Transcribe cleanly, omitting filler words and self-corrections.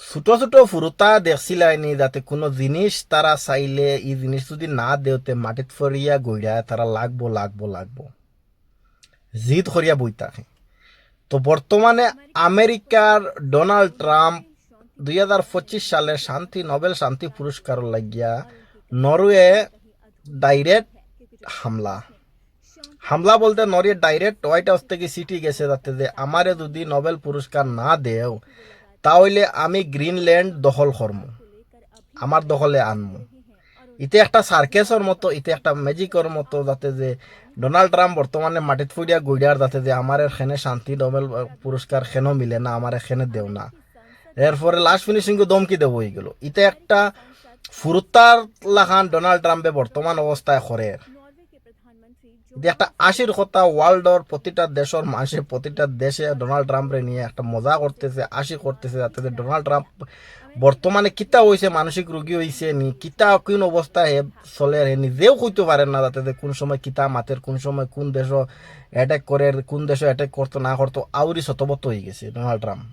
ছোট ছোট ফুরুতা দেখছিলাইনি যাতে কোনো জিনিস তারা চাইলে এই জিনিস যদি না দেওতে মাটিত ফরিয়া গইরা তারা লাগবো লাগবো লাগবো জিদ করিয়া বই থাকে। তো বর্তমানে আমেরিকার ডোনাল্ড ট্রাম্প 2025 সালে নোবেল শান্তি পুরস্কার লাগিয়া নরওয়ে ডাইরেক্ট হামলা হামলা বলতে নরওয়ে ডাইরেক্ট হোয়াইট হাউস থেকে চিঠি গেছে যাতে যে আমারে যদি নোবেল পুরস্কার না দেও তাহলে আমি গ্রিনল্যান্ড দখল করবো, আমার দখলে আনবো। ইতে একটা সার্কেসের মতো, ইতে একটা ম্যাজিকের মতো, যাতে যে ডোনাল্ড ট্রাম্প বর্তমানে মাটিত ফুড়িয়া গইডার যাতে যে আমার এখানে শান্তি নোবেল পুরস্কার কেন মিলে না, আমার এখানে দেও না। এরপরে লাস্ট ফিনিশিং দমকি দেব হয়ে গেল। ইতে একটা ফুরুত্তার লাখান ডোনাল্ড ট্রাম্পে বর্তমান অবস্থায় করে। একটা আশির কথা ওয়ার্ল্ডর প্রতিটা দেশের মানুষের প্রতিটা দেশে ডোনাল্ড ট্রাম্পরে নিয়ে একটা মজা করতেছে, আশি করতেছে যাতে ডোনাল্ড ট্রাম্প বর্তমানে কিতা হয়েছে, মানসিক রোগী হয়েছে নি, কিতা কোন অবস্থায় চলে নিজেও কইতে পারেন না যাতে কোন সময় কিতা মাতের, কোন সময় কোন দেশ অ্যাটাক করে, কোন দেশে অ্যাটাক করতো না করতো, আউরি শতবত হয়ে গেছে ডোনাল্ড ট্রাম্প।